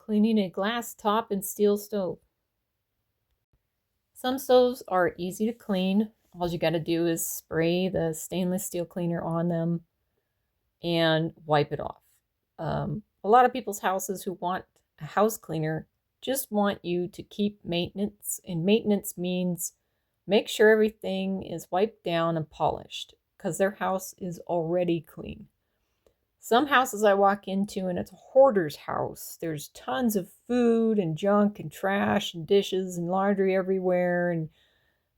Cleaning a glass top and steel stove. Some stoves are easy to clean. All you got to do is spray the stainless steel cleaner on them and wipe it off. A lot of people's houses who want a house cleaner just want you to keep maintenance, and maintenance means make sure everything is wiped down and polished because their house is already clean. Some houses I walk into and it's a hoarder's house. There's tons of food and junk and trash and dishes and laundry everywhere and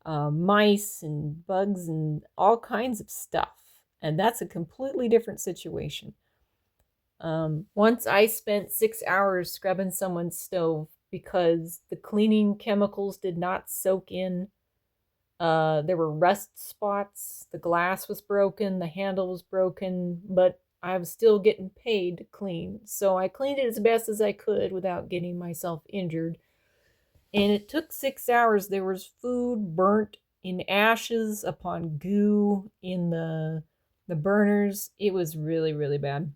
mice and bugs and all kinds of stuff. And that's a completely different situation. Once I spent 6 hours scrubbing someone's stove because the cleaning chemicals did not soak in. There were rust spots, the glass was broken, the handle was broken, but I was still getting paid to clean. So I cleaned it as best as I could without getting myself injured. And it took 6 hours. There was food burnt in ashes upon goo in the burners. It was really, really bad.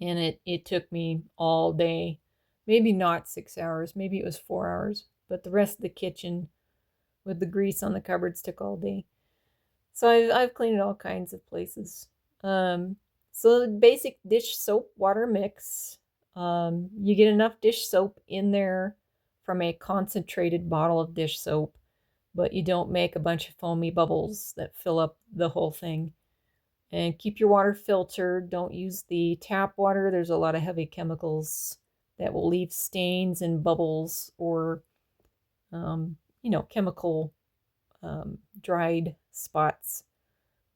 And it took me all day. Maybe not 6 hours, maybe it was 4 hours. But the rest of the kitchen with the grease on the cupboards took all day. So I've cleaned all kinds of places. So the basic dish soap water mix. You get enough dish soap in there from a concentrated bottle of dish soap, but you don't make a bunch of foamy bubbles that fill up the whole thing. And keep your water filtered. Don't use the tap water. There's a lot of heavy chemicals that will leave stains and bubbles or, chemical dried spots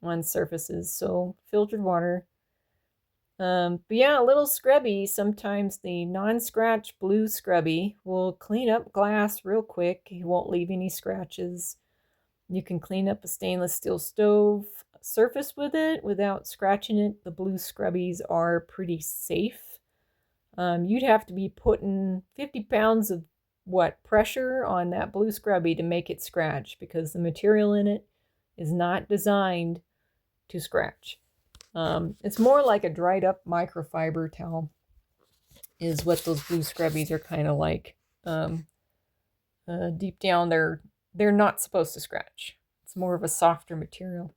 on surfaces. So filtered water. But yeah, a little scrubby. Sometimes the non-scratch blue scrubby will clean up glass real quick. You won't leave any scratches. You can clean up a stainless steel stove surface with it without scratching it. The blue scrubbies are pretty safe. You'd have to be putting 50 pounds of pressure on that blue scrubby to make it scratch because the material in it is not designed to scratch. It's more like a dried up microfiber towel is what those blue scrubbies are kind of like. Deep down, they're not supposed to scratch. It's more of a softer material.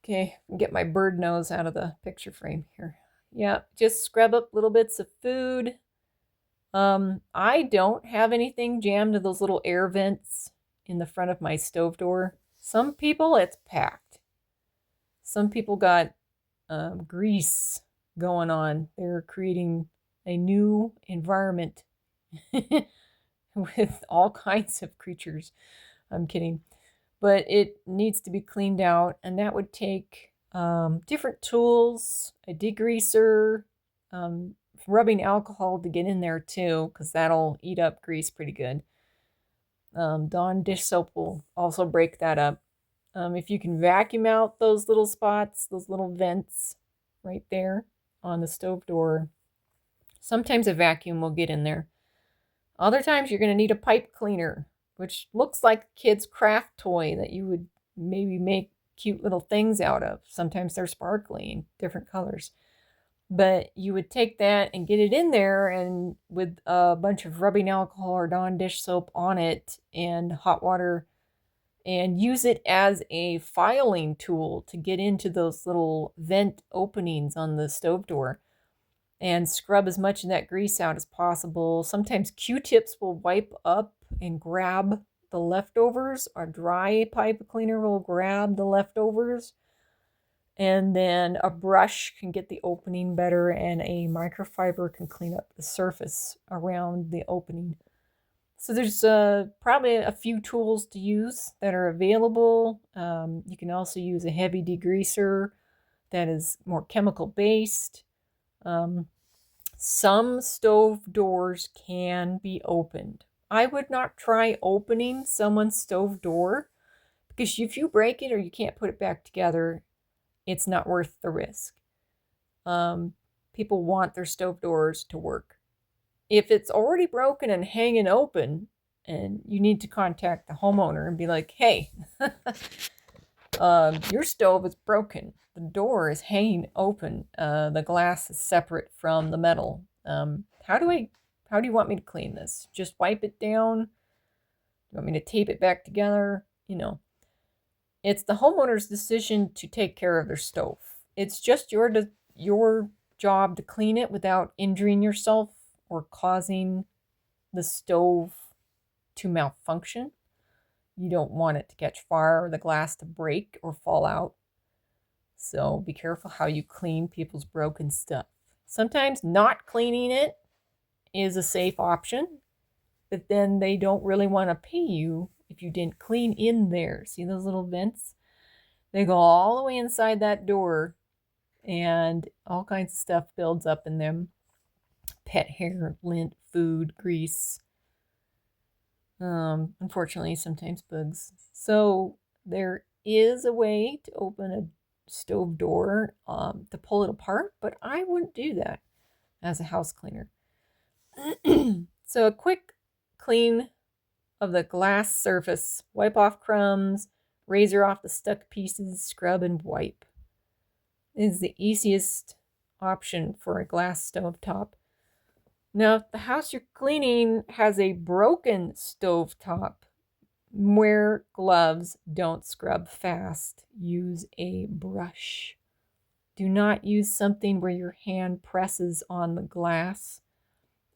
Okay, get my bird nose out of the picture frame here. Yeah, just scrub up little bits of food. I don't have anything jammed to those little air vents in the front of my stove door. Some people, it's packed. Some people got grease going on. They're creating a new environment with all kinds of creatures. I'm kidding. But it needs to be cleaned out, and that would take different tools, a degreaser, rubbing alcohol to get in there too, because that'll eat up grease pretty good. Dawn dish soap will also break that up. If you can vacuum out those little spots, those little vents right there on the stove door, sometimes a vacuum will get in there. Other times you're going to need a pipe cleaner, which looks like a kid's craft toy that you would maybe make cute little things out of. Sometimes they're sparkly, different colors. But you would take that and get it in there and with a bunch of rubbing alcohol or Dawn dish soap on it and hot water and use it as a filing tool to get into those little vent openings on the stove door and scrub as much of that grease out as possible. Sometimes Q-tips will wipe up and grab the leftovers. A dry pipe cleaner will grab the leftovers. And then a brush can get the opening better, and a microfiber can clean up the surface around the opening. So there's probably a few tools to use that are available. You can also use a heavy degreaser that is more chemical based. Some stove doors can be opened. I would not try opening someone's stove door because if you break it or you can't put it back together, it's not worth the risk. People want their stove doors to work. If it's already broken and hanging open, and you need to contact the homeowner and be like, hey, your stove is broken. The door is hanging open. The glass is separate from the metal. How do you want me to clean this? Just wipe it down? You want me to tape it back together? It's the homeowner's decision to take care of their stove. It's just your job to clean it without injuring yourself or causing the stove to malfunction. You don't want it to catch fire or the glass to break or fall out. So be careful how you clean people's broken stuff. Sometimes not cleaning it is a safe option, but then they don't really want to pay you if you didn't clean in there. See those little vents? They go all the way inside that door, and all kinds of stuff builds up in them. Pet hair, lint, food, grease. Unfortunately, sometimes bugs. So there is a way to open a stove door to pull it apart, but I wouldn't do that as a house cleaner. So a quick clean of the glass surface. Wipe off crumbs, razor off the stuck pieces, scrub and wipe. Is the easiest option for a glass stovetop. Now, if the house you're cleaning has a broken stovetop, wear gloves, don't scrub fast. Use a brush. Do not use something where your hand presses on the glass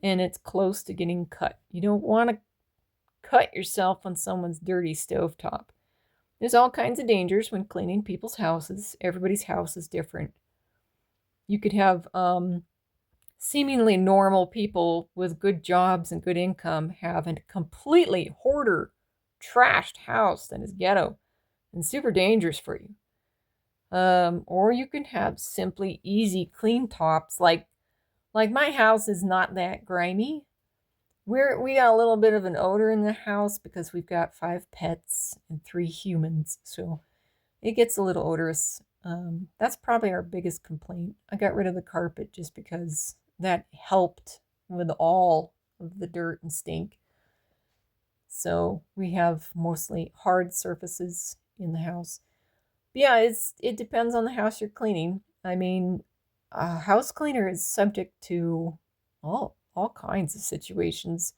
and it's close to getting cut. You don't want to cut yourself on someone's dirty stovetop. There's all kinds of dangers when cleaning people's houses. Everybody's house is different. You could have seemingly normal people with good jobs and good income have a completely hoarder, trashed house that is ghetto and super dangerous for you. Or you can have simply easy clean tops like my house is not that grimy. We got a little bit of an odor in the house because we've got 5 pets and 3 humans, so it gets a little odorous. That's probably our biggest complaint. I got rid of the carpet just because that helped with all of the dirt and stink. So we have mostly hard surfaces in the house. But yeah, it depends on the house you're cleaning. I mean, a house cleaner is subject to all kinds of situations.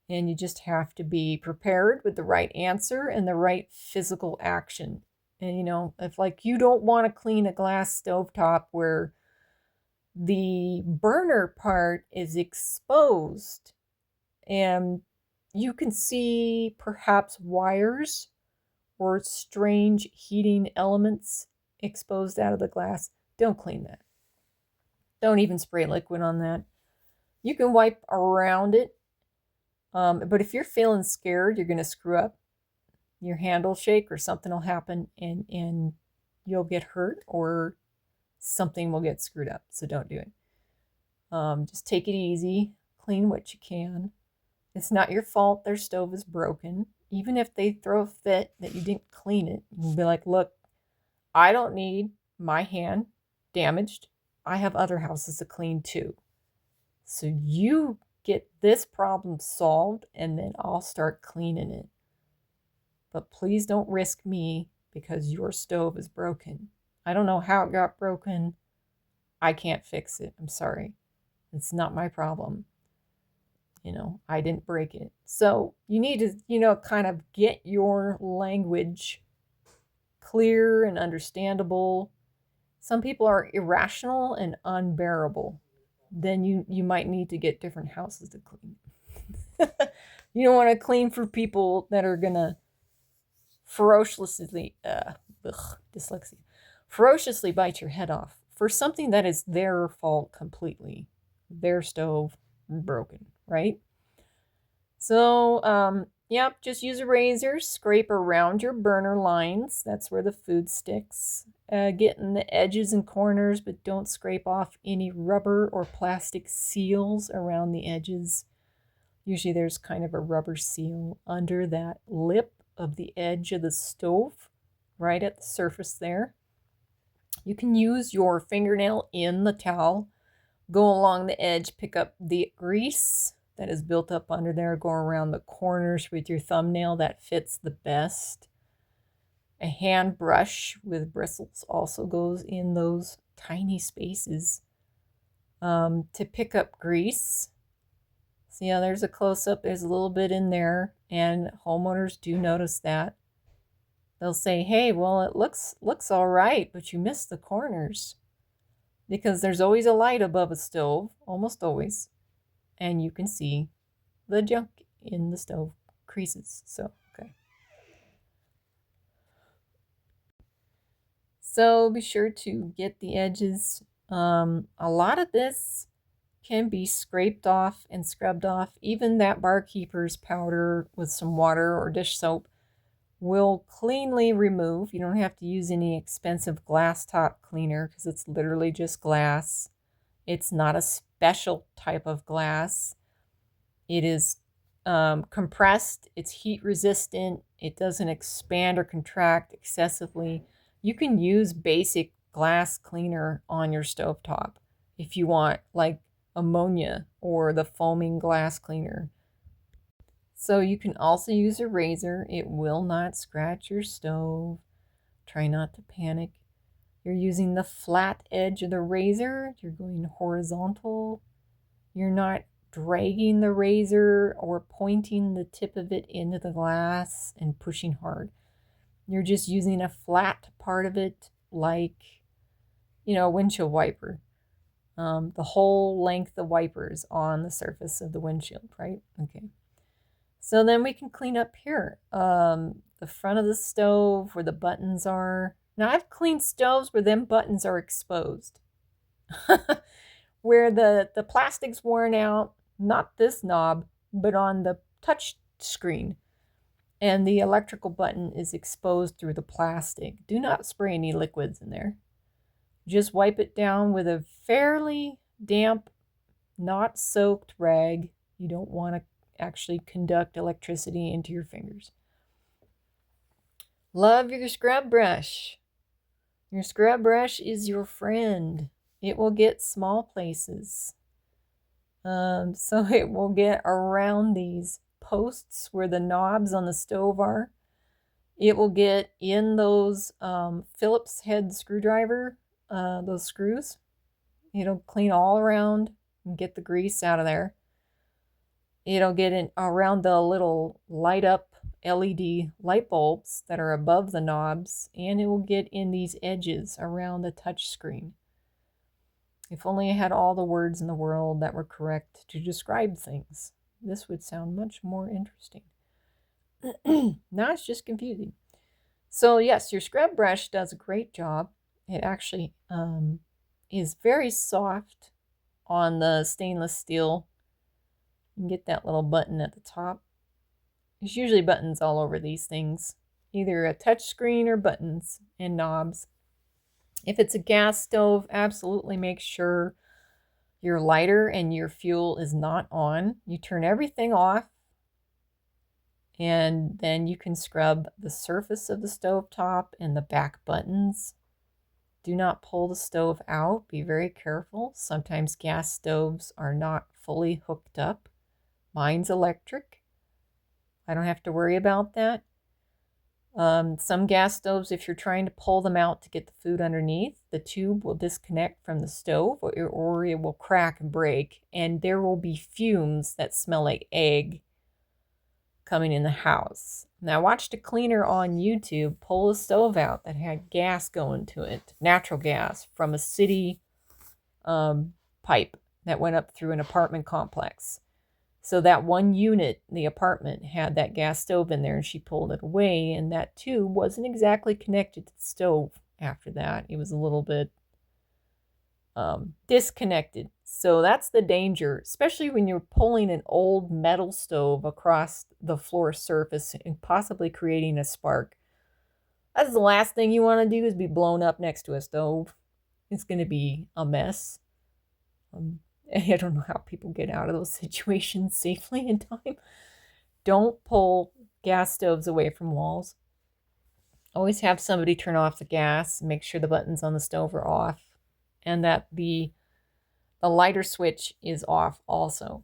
And you just have to be prepared with the right answer and the right physical action. And if you don't want to clean a glass stovetop where the burner part is exposed and you can see perhaps wires or strange heating elements exposed out of the glass, don't clean that. Don't even spray liquid on that. You can wipe around it, but if you're feeling scared, you're going to screw up, your hand will shake or something will happen and you'll get hurt or something will get screwed up. So don't do it. Just take it easy. Clean what you can. It's not your fault their stove is broken. Even if they throw a fit that you didn't clean it, you can be like, look, I don't need my hand damaged. I have other houses to clean too. So you get this problem solved and then I'll start cleaning it. But please don't risk me because your stove is broken. I don't know how it got broken. I can't fix it. I'm sorry. It's not my problem. I didn't break it. So you need to, kind of get your language clear and understandable. Some people are irrational and unbearable. Then you might need to get different houses to clean. You don't want to clean for people that are going to ferociously bite your head off for something that is their fault completely. Their stove broken, right? So, just use a razor, scrape around your burner lines. That's where the food sticks. Get in the edges and corners, but don't scrape off any rubber or plastic seals around the edges. Usually there's kind of a rubber seal under that lip of the edge of the stove, right at the surface there. You can use your fingernail in the towel, go along the edge, pick up the grease that is built up under there, go around the corners with your thumbnail. That fits the best. A hand brush with bristles also goes in those tiny spaces. to pick up grease. See how there's a close-up, there's a little bit in there, and homeowners do notice that. They'll say, hey, well, it looks all right, but you missed the corners. Because there's always a light above a stove, almost always, and you can see the junk in the stove creases. So, okay. So be sure to get the edges. A lot of this can be scraped off and scrubbed off. Even that barkeeper's powder with some water or dish soap will cleanly remove. You don't have to use any expensive glass top cleaner because it's literally just glass. It's not a special type of glass. It is compressed, it's heat resistant, it doesn't expand or contract excessively. You can use basic glass cleaner on your stovetop if you want, like ammonia or the foaming glass cleaner. So you can also use a razor. It will not scratch your stove. Try not to panic. You're using the flat edge of the razor. You're going horizontal. You're not dragging the razor or pointing the tip of it into the glass and pushing hard. You're just using a flat part of it like, a windshield wiper. The whole length of wipers on the surface of the windshield, right? Okay. So then we can clean up here. The front of the stove where the buttons are. Now I've cleaned stoves where them buttons are exposed. Where the plastic's worn out, not this knob, but on the touch screen. And the electrical button is exposed through the plastic. Do not spray any liquids in there. Just wipe it down with a fairly damp, not soaked rag. You don't want to actually conduct electricity into your fingers. Love your scrub brush. Your scrub brush is your friend. It will get small places. So it will get around these posts where the knobs on the stove are. It will get in those Phillips head screwdriver, those screws. It'll clean all around and get the grease out of there. It'll get in around the little light up LED light bulbs that are above the knobs, and it will get in these edges around the touch screen. If only I had all the words in the world that were correct to describe things, this would sound much more interesting. Now it's just confusing. So yes, your scrub brush does a great job. It actually is very soft on the stainless steel. You can get that little button at the top. There's usually buttons all over these things, either a touch screen or buttons and knobs. If it's a gas stove, absolutely make sure your lighter and your fuel is not on. You turn everything off, and then you can scrub the surface of the stovetop and the back buttons. Do not pull the stove out. Be very careful. Sometimes gas stoves are not fully hooked up. Mine's electric. I don't have to worry about that. Some gas stoves, if you're trying to pull them out to get the food underneath, the tube will disconnect from the stove or it will crack and break, and there will be fumes that smell like egg coming in the house. Now, I watched a cleaner on YouTube pull a stove out that had gas going to it, natural gas from a city pipe that went up through an apartment complex. So that one unit, the apartment, had that gas stove in there, and she pulled it away, and that tube wasn't exactly connected to the stove after that. It was a little bit disconnected. So that's the danger, especially when you're pulling an old metal stove across the floor surface and possibly creating a spark. That's the last thing you want to do, is be blown up next to a stove. It's going to be a mess. I don't know how people get out of those situations safely in time. Don't pull gas stoves away from walls. Always have somebody turn off the gas, make sure the buttons on the stove are off, and that the lighter switch is off also.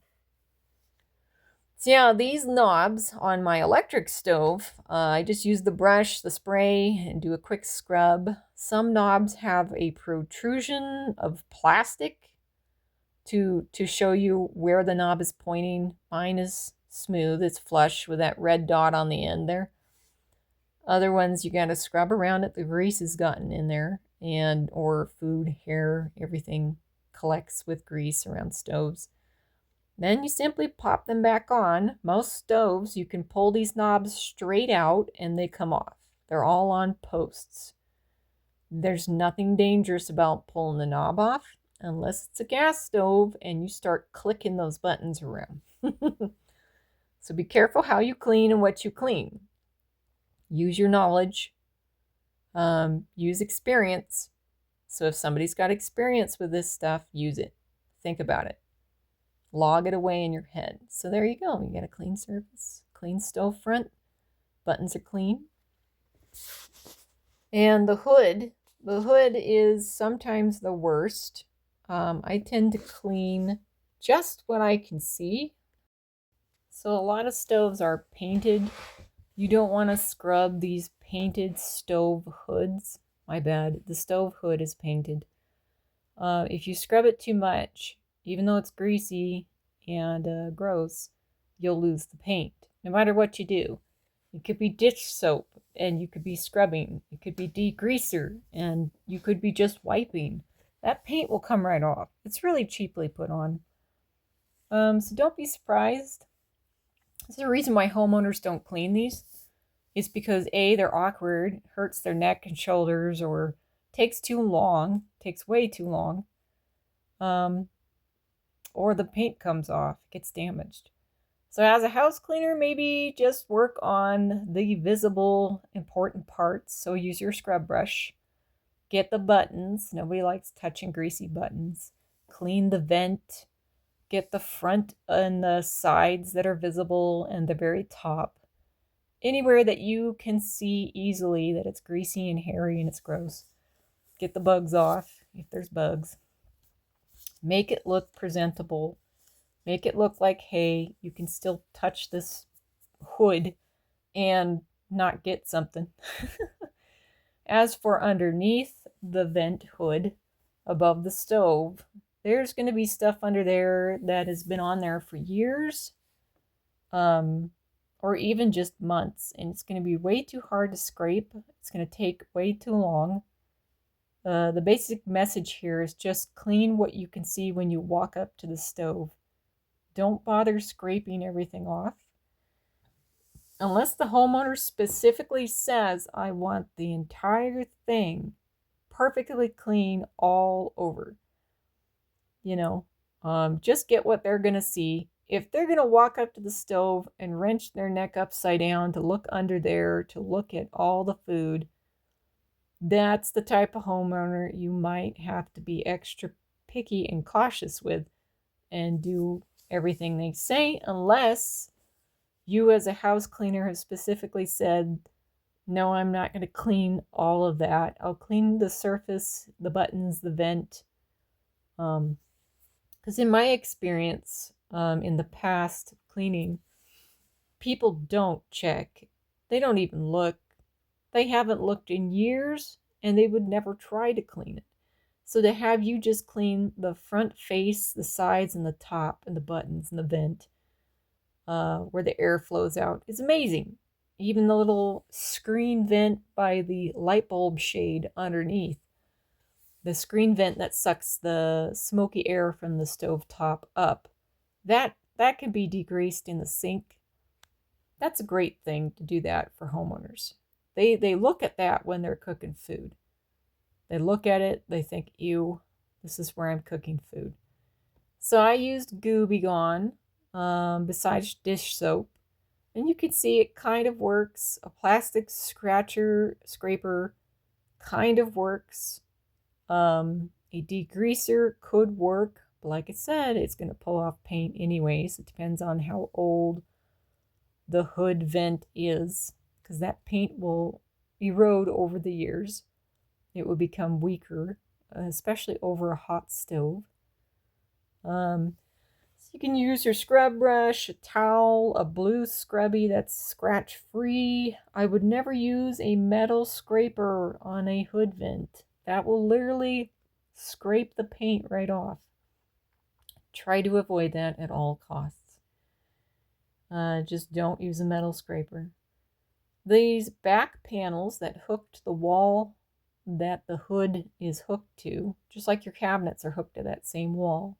So yeah, these knobs on my electric stove, I just use the brush, the spray, and do a quick scrub. Some knobs have a protrusion of plastic to show you where the knob is pointing. Mine is smooth, it's flush with that red dot on the end there. Other ones you gotta scrub around it, the grease has gotten in there, and or food, hair, everything collects with grease around stoves. Then you simply pop them back on. Most stoves, you can pull these knobs straight out and they come off. They're all on posts. There's nothing dangerous about pulling the knob off unless it's a gas stove and you start clicking those buttons around. So be careful how you clean and what you clean. Use your knowledge. Use experience. So if somebody's got experience with this stuff, use it. Think about it. Log it away in your head. So there you go. You got a clean surface, clean stove front. Buttons are clean. And the hood is sometimes the worst. I tend to clean just what I can see. So a lot of stoves are painted. You don't want to scrub these painted stove hoods. My bad. The stove hood is painted. If you scrub it too much, even though it's greasy and gross, you'll lose the paint, no matter what you do. It could be dish soap, and you could be scrubbing. It could be degreaser, and you could be just wiping. That paint will come right off. It's really cheaply put on. So don't be surprised. There's the reason why homeowners don't clean these. It's because A, they're awkward, hurts their neck and shoulders, or takes way too long. Or the paint comes off, gets damaged. So as a house cleaner, maybe just work on the visible important parts. So use your scrub brush. Get the buttons. Nobody likes touching greasy buttons. Clean the vent. Get the front and the sides that are visible and the very top. Anywhere that you can see easily that it's greasy and hairy and it's gross. Get the bugs off if there's bugs. Make it look presentable. Make it look like, hey, you can still touch this hood and not get something. As for underneath the vent hood above the stove, there's going to be stuff under there that has been on there for years, or even just months, and it's going to be way too hard to scrape. It's going to take way too long. The basic message here is just clean what you can see when you walk up to the stove. Don't bother scraping everything off. Unless the homeowner specifically says, I want the entire thing perfectly clean all over. Just get what they're going to see. If they're going to walk up to the stove and wrench their neck upside down to look under there, to look at all the food, that's the type of homeowner you might have to be extra picky and cautious with and do everything they say, unless you as a house cleaner have specifically said, no, I'm not going to clean all of that. I'll clean the surface, the buttons, the vent. Because in my experience, in the past cleaning, people don't check. They don't even look. They haven't looked in years, and they would never try to clean it. So to have you just clean the front face, the sides, and the top, and the buttons, and the vent, where the air flows out, is amazing. Even the little screen vent by the light bulb shade underneath, the screen vent that sucks the smoky air from the stove top up, that can be degreased in the sink. That's a great thing to do that for homeowners. They look at that when they're cooking food. They look at it, they think, ew, this is where I'm cooking food. So I used Goo B Gone besides dish soap. And you can see it kind of works. A plastic scraper kind of works. A degreaser could work. But like I said, it's going to pull off paint anyways. It depends on how old the hood vent is, because that paint will erode over the years. It will become weaker, especially over a hot stove. So you can use your scrub brush, a towel, a blue scrubby that's scratch free. I would never use a metal scraper on a hood vent. That will literally scrape the paint right off. Try to avoid that at all costs. Just don't use a metal scraper. These back panels that hook to the wall that the hood is hooked to, just like your cabinets are hooked to that same wall,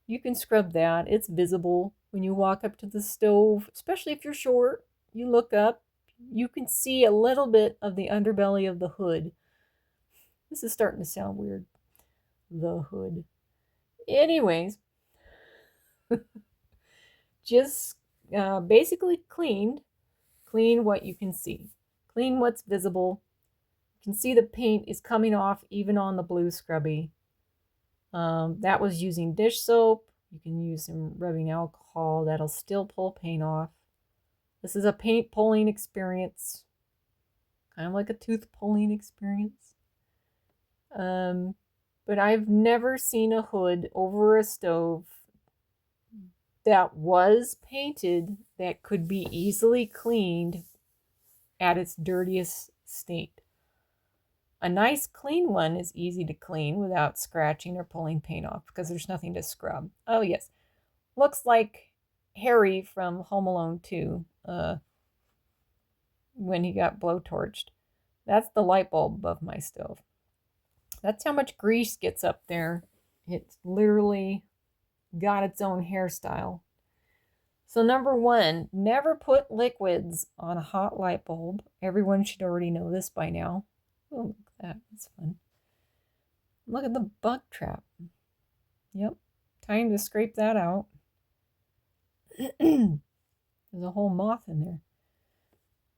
you can scrub that. It's visible when you walk up to the stove, especially if you're short. You look up, you can see a little bit of the underbelly of the hood. This is starting to sound weird. The hood. Anyways, just basically clean what you can see. Clean what's visible. You can see the paint is coming off even on the blue scrubby. That was using dish soap. You can use some rubbing alcohol. That'll still pull paint off. This is a paint pulling experience. Kind of like a tooth pulling experience. But I've never seen a hood over a stove that was painted that could be easily cleaned at its dirtiest state. A nice clean one is easy to clean without scratching or pulling paint off because there's nothing to scrub. Oh yes, looks like Harry from Home Alone 2 when he got blowtorched. That's the light bulb above my stove. That's how much grease gets up there. It's literally got its own hairstyle. So number 1, never put liquids on a hot light bulb. Everyone should already know this by now. Oh, look at that. That's fun. Look at the bug trap. Yep. Time to scrape that out. There's a whole moth in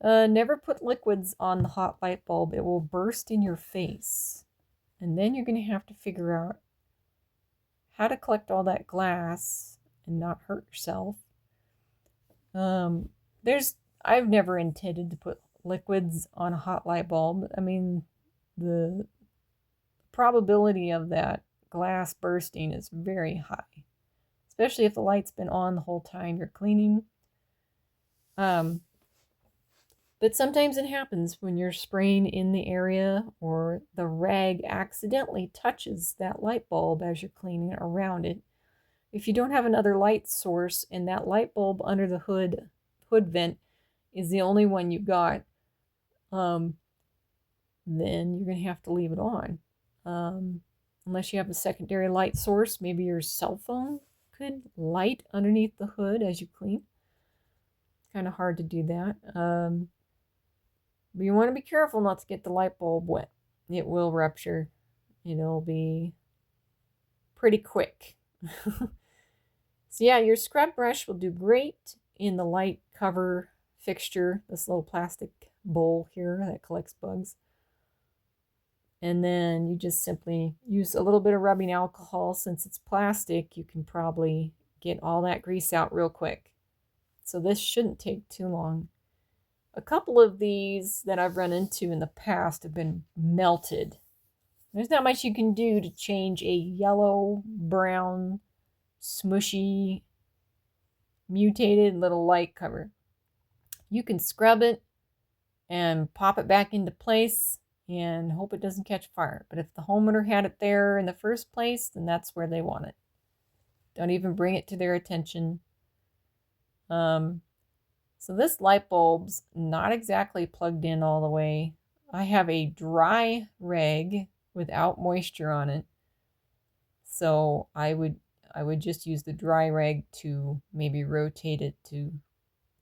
there. Never put liquids on the hot light bulb. It will burst in your face. And then you're going to have to figure out how to collect all that glass and not hurt yourself. I've never intended to put liquids on a hot light bulb. I mean, the probability of that glass bursting is very high, especially if the light's been on the whole time you're cleaning. But sometimes it happens when you're spraying in the area or the rag accidentally touches that light bulb as you're cleaning around it. If you don't have another light source and that light bulb under the hood vent is the only one you got, then you're going to have to leave it on. Unless you have a secondary light source, maybe your cell phone could light underneath the hood as you clean. Kind of hard to do that. But you want to be careful not to get the light bulb wet. It will rupture. It'll be pretty quick. So yeah, your scrub brush will do great in the light cover fixture, this little plastic bowl here that collects bugs. And then you just simply use a little bit of rubbing alcohol. Since it's plastic, you can probably get all that grease out real quick. So this shouldn't take too long. A couple of these that I've run into in the past have been melted. There's not much you can do to change a yellow, brown, smushy, mutated little light cover. You can scrub it and pop it back into place and hope it doesn't catch fire. But if the homeowner had it there in the first place, then that's where they want it. Don't even bring it to their attention. So this light bulb's not exactly plugged in all the way. I have a dry rag without moisture on it. So I would just use the dry rag to maybe rotate it to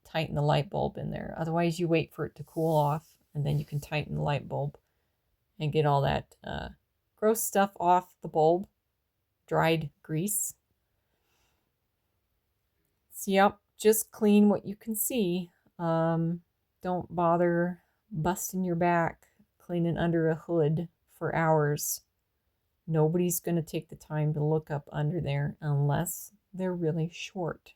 tighten the light bulb in there. Otherwise, you wait for it to cool off, and then you can tighten the light bulb and get all that gross stuff off the bulb, dried grease. So, yep, just clean what you can see. Don't bother busting your back cleaning under a hood for hours. Nobody's going to take the time to look up under there unless they're really short.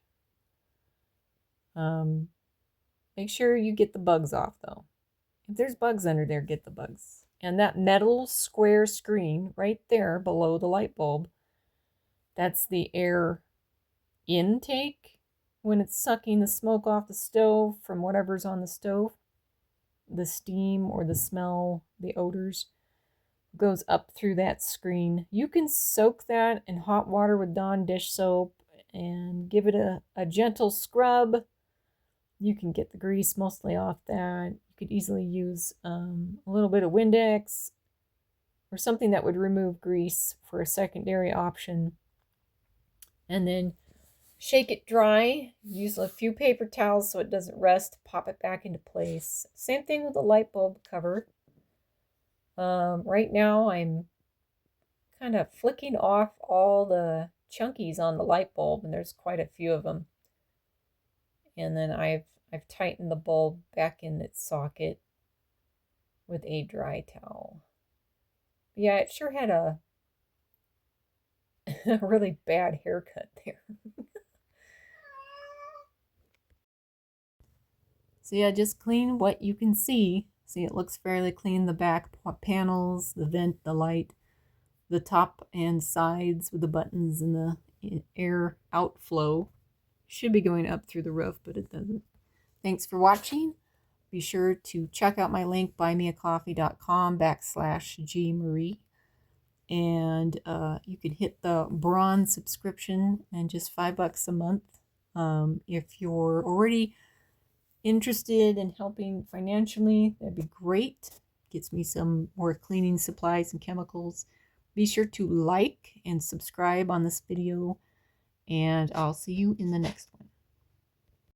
Make sure you get the bugs off, though. If there's bugs under there, get the bugs. And that metal square screen right there below the light bulb, that's the air intake when it's sucking the smoke off the stove from whatever's on the stove, the steam or the smell, the odors. goes up through that screen. You can soak that in hot water with Dawn dish soap and give it a gentle scrub. You can get the grease mostly off that. You could easily use a little bit of Windex or something that would remove grease for a secondary option. And then shake it dry. Use a few paper towels so it doesn't rust. Pop it back into place. Same thing with the light bulb cover. Right now I'm kind of flicking off all the chunkies on the light bulb, and there's quite a few of them. And then I've tightened the bulb back in its socket with a dry towel. But yeah, it sure had a really bad haircut there. So yeah, just clean what you can see. See, it looks fairly clean. The back panels, the vent, the light, the top and sides with the buttons and the air outflow should be going up through the roof, but it doesn't. Thanks for watching. Be sure to check out my link, buymeacoffee.com/GMarie. And you can hit the bronze subscription and just $5 a month. If you're already interested in helping financially, that'd be great. Gets me some more cleaning supplies and chemicals. Be sure to like and subscribe on this video, and I'll see you in the next one.